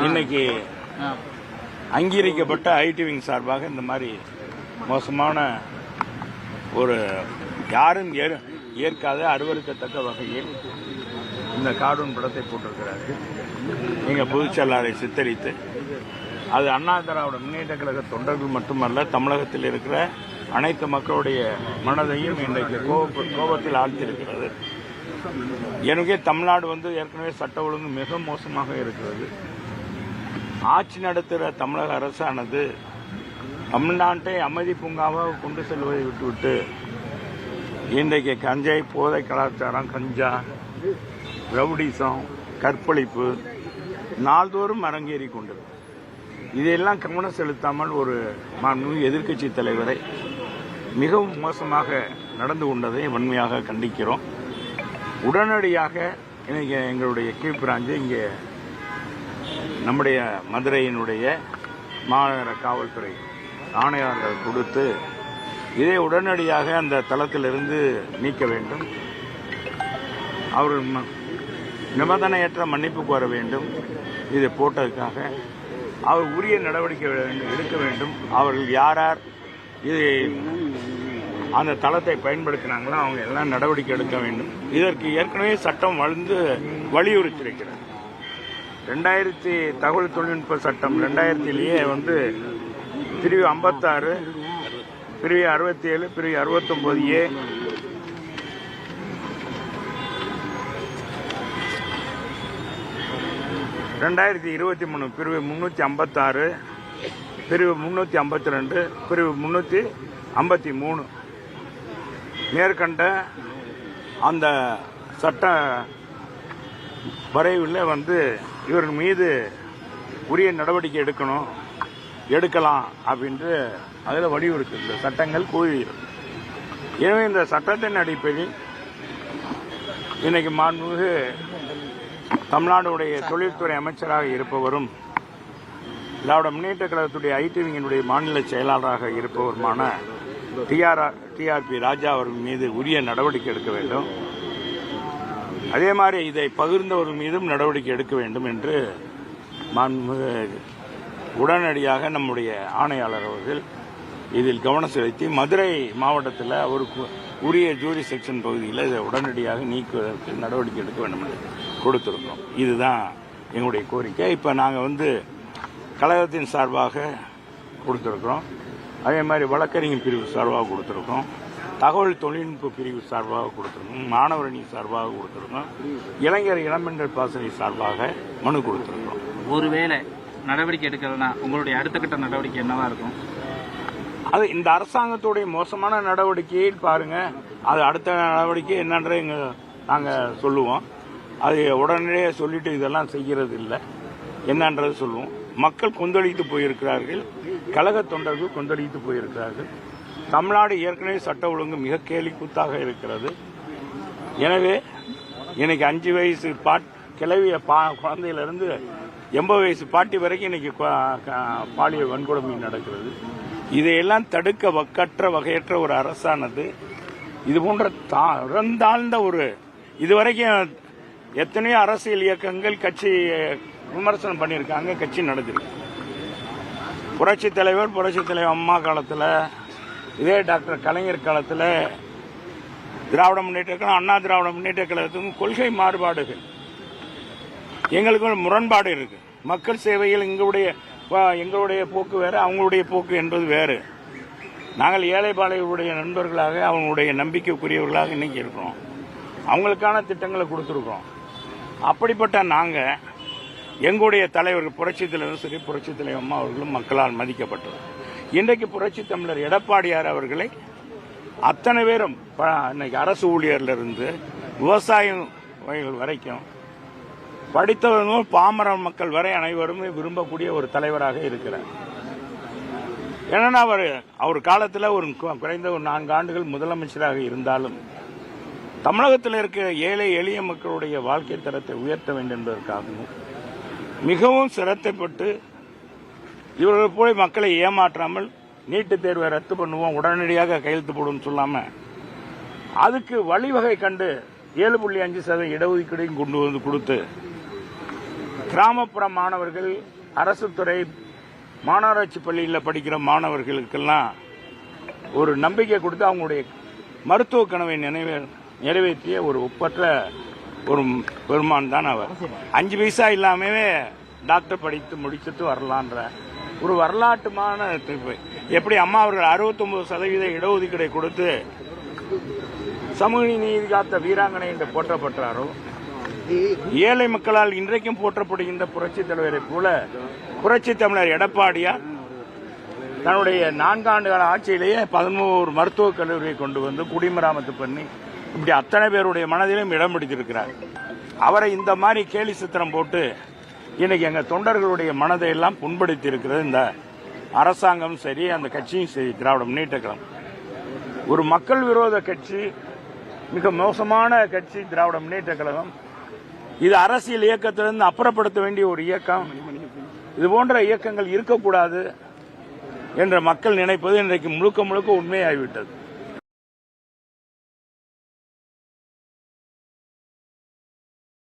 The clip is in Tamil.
இன்னைக்கு அங்கீகரிக்கப்பட்ட ஐடி விங் சார்பாக இந்த மாதிரி மோசமான ஒரு யாரும் ஏற்காத அருவருக்கத்தக்க வகையில் இந்த கார்ட்டூன் படத்தை போட்டிருக்கிறார்கள். நீங்க பொதுச்செயலாளரை சித்தரித்து அது அண்ணா திராவிட முன்னேற்ற கழக தொண்டர்கள் மட்டுமல்ல, தமிழகத்தில் இருக்கிற அனைத்து மக்களுடைய மனதையும் இன்றைக்கு கோபத்தில் ஆழ்த்தியிருக்கிறது. எனக்கே தமிழ்நாடு ஏற்கனவே சட்ட ஒழுங்கு மிக மோசமாக இருக்கிறது. ஆட்சி நடத்துகிற தமிழக அரசானது தமிழ்நாட்டை அமைதி பூங்காவாக கொண்டு செல்வதை விட்டுவிட்டு இன்றைக்கு கஞ்சை, போதை கலாச்சாரம், கஞ்சா, ரவுடிசம், கற்பழிப்பு நாள்தோறும் அரங்கேறி கொண்டது. இதையெல்லாம் கவனம் செலுத்தாமல் ஒரு எதிர்க்கட்சி தலைவரை மிகவும் மோசமாக நடந்து கொண்டதை வன்மையாக கண்டிக்கிறோம். உடனடியாக இன்னைக்கு எங்களுடைய கீழ் பிராஞ்சு இங்கே நம்முடைய மதுரையினுடைய மாநகர காவல்துறை ஆணையாளர்கள் கொடுத்து இதை உடனடியாக அந்த தளத்திலிருந்து நீக்க வேண்டும். அவர்கள் நிபந்தனையற்ற மன்னிப்பு கோர வேண்டும். இதை போட்டதுக்காக அவர் உரிய நடவடிக்கை எடுக்க வேண்டும். அவர்கள் யார் யார் இதை அந்த தளத்தை பயன்படுத்தினாங்களோ அவங்க எல்லாம் நடவடிக்கை எடுக்க வேண்டும். இதற்கு ஏற்கனவே சட்டம் வலியுறுத்தியிருக்கிறது. 2000 தகவல் தொழில்நுட்ப சட்டம் 2000லேயே பிரிவு 56, பிரிவு 67, பிரிவு 69A, பிரிவு 356, பிரிவு 352, பிரிவு 353 மேற்கண்ட அந்த சட்ட வரைவில் இவர் மீது உரிய நடவடிக்கை எடுக்கலாம் அப்படின்று அதில் வலியுறுத்தி இந்த சட்டங்கள் கூறுகிறது. எனவே இந்த சட்டத்தின் அடிப்படையில் இன்னைக்கு மாண்புமிகு தமிழ்நாடுடைய தொழில்துறை அமைச்சராக இருப்பவரும் திராவிட முன்னேற்ற கழகத்துடைய ஐடி விங்கினுடைய மாநில செயலாளராக இருப்பவருமான டிஆர்பி ராஜா அவர்கள் மீது உரிய நடவடிக்கை எடுக்க வேண்டும். அதே மாதிரி இதை பகிர்ந்தவர்கள் மீதும் நடவடிக்கை எடுக்க வேண்டும் என்று உடனடியாக நம்முடைய ஆணையாளர் அவர்கள் இதில் கவனம் செலுத்தி மதுரை மாவட்டத்தில் அவருக்கு உரிய ஜூரி செக்ஷன் பகுதியில் இதை உடனடியாக நீக்குவதற்கு நடவடிக்கை எடுக்க வேண்டும் என்று கொடுத்திருக்கிறோம். இதுதான் எங்களுடைய கோரிக்கை. இப்போ நாங்கள் கழகத்தின் சார்பாக கொடுத்திருக்கிறோம். அதே மாதிரி வழக்கறிஞர் பிரிவு சார்பாக கொடுத்துருக்கோம், தகவல் தொழில்நுட்ப பிரிவு சார்பாக கொடுத்துருக்கோம், மாணவரணி சார்பாக கொடுத்துருக்கோம், இளைஞர் இளம்பெண்கள் பாசறை சார்பாக மனு கொடுத்துருக்கோம். ஒருவேளை நடவடிக்கை எடுக்கிறதுனா உங்களுடைய அடுத்த கட்ட நடவடிக்கை என்னவா இருக்கும்? அது இந்த அரசாங்கத்துடைய மோசமான நடவடிக்கையை பாருங்க. அது அடுத்த நடவடிக்கை என்னன்றதை நாங்கள் சொல்லுவோம். அது உடனடியே சொல்லிட்டு இதெல்லாம் செய்கிறது இல்லை, என்னன்றது சொல்லுவோம். மக்கள் கொந்தளித்து போயிருக்கிறார்கள், கழக தொண்டர்கள் கொந்தளித்து போயிருக்கிறார்கள். தமிழ்நாடு ஏற்கனவே சட்ட ஒழுங்கு மிக கேலி கூத்தாக இருக்கிறது. எனவே இன்னைக்கு 5 வயசு கிளவிய குழந்தையிலிருந்து 80 வயசு பாட்டி வரைக்கும் இன்னைக்கு பாலியல் வன்கொடுமை நடக்கிறது. இதையெல்லாம் தடுக்க வகையற்ற ஒரு அரசானது இது போன்ற தாழ்ந்த இதுவரைக்கும் எத்தனையோ அரசியல் இயக்கங்கள் கட்சி விமர்சனம் பண்ணியிருக்காங்க, கட்சி நடந்திருக்கு. புரட்சி தலைவர் அம்மா காலத்தில், இதே டாக்டர் கலைஞர் காலத்தில் திராவிட முன்னேற்ற கழகம், அண்ணா திராவிட முன்னேற்ற கழகத்துக்கும் கொள்கை மாறுபாடுகள், எங்களுக்கு முரண்பாடு இருக்கு. மக்கள் சேவையில் எங்களுடைய போக்கு வேறு, அவங்களுடைய போக்கு என்பது வேறு. நாங்கள் ஏழை பாளையருடைய நண்பர்களாக, அவங்களுடைய நம்பிக்கைக்குரியவர்களாக இன்னைக்கு இருக்கிறோம். அவங்களுக்கான திட்டங்களை கொடுத்துருக்கோம். அப்படிப்பட்ட நாங்கள் எங்களுடைய தலைவர்கள் புரட்சித் தலைவர் சரி, புரட்சித் தலைவர் அம்மா அவர்களும் மக்களால் மதிக்கப்பட்டது. இன்றைக்கு புரட்சி தமிழர் எடப்பாடியார் அவர்களை அத்தனை பேரும் இன்னைக்கு அரசு ஊழியர்ல இருந்து விவசாயம் வரைக்கும் படித்தவர்கள் பாமர மக்கள் வரை அனைவரும் விரும்பக்கூடிய ஒரு தலைவராக இருக்கிறார். ஏன்னா அவர் காலத்தில் குறைந்த 4 ஆண்டுகள் முதலமைச்சராக இருந்தாலும் தமிழகத்தில் இருக்க ஏழை எளிய மக்களுடைய வாழ்க்கை தரத்தை உயர்த்த வேண்டும் என்பதற்காகவும் மிகவும் சிரத்தைப்பட்டு இவர்கள் போய் மக்களை ஏமாற்றாமல் நீட்டு தேர்வை ரத்து பண்ணுவோம், உடனடியாக கையெழுத்து போடும் சொல்லாம அதுக்கு வழிவகை கண்டு 7.5% இடஒதுக்கீடையும் கொண்டு வந்து கொடுத்து கிராமப்புற மாணவர்கள், அரசு துறை மாநகராட்சி பள்ளியில் படிக்கிற மாணவர்களுக்கெல்லாம் ஒரு நம்பிக்கை கொடுத்து அவங்களுடைய மருத்துவ கனவை நிறைவேற்றிய ஒரு ஒப்பற்ற ஒரு பெருமான் தான் அவர். 5 பைசா இல்லாமவே டாக்டர் படித்து முடிச்சுட்டு வரலான்ற ஒரு வரலாற்றுமான தீர்ப்பு. எப்படி அம்மா அவர்கள் 69% இடஒதுக்கீடை கொடுத்து சமூக நீதி காத்த வீராங்கனை என்று போற்றப்பட்டாரோ, ஏழை மக்களால் இன்றைக்கும் போற்றப்படுகின்ற புரட்சி தலைவரை போல புரட்சி தமிழர் எடப்பாடியார் தன்னுடைய 4 ஆண்டுகால ஆட்சியிலேயே 11 மருத்துவக் கல்லூரியை கொண்டு வந்து குடிமராமத்து பண்ணி இப்படி அத்தனை பேருடைய மனதிலும் இடம் பிடித்திருக்கிறார். அவரை இந்த மாதிரி கேலி சித்திரம் போட்டு இன்னைக்கு எங்க தொண்டர்களுடைய மனதை எல்லாம் புண்படுத்தி இருக்கிறது இந்த அரசாங்கம் சரி, அந்த கட்சியும் சரி. திராவிட முன்னேற்ற கழகம் ஒரு மக்கள் விரோத கட்சி, மிக மோசமான கட்சி திராவிட முன்னேற்ற கழகம். இது அரசியல் இயக்கத்திலிருந்து அப்புறப்படுத்த வேண்டிய ஒரு இயக்கம். இது போன்ற இயக்கங்கள் இருக்கக்கூடாது என்ற மக்கள் நினைப்பது இன்றைக்கு முழுக்க முழுக்க உண்மையாகிவிட்டது.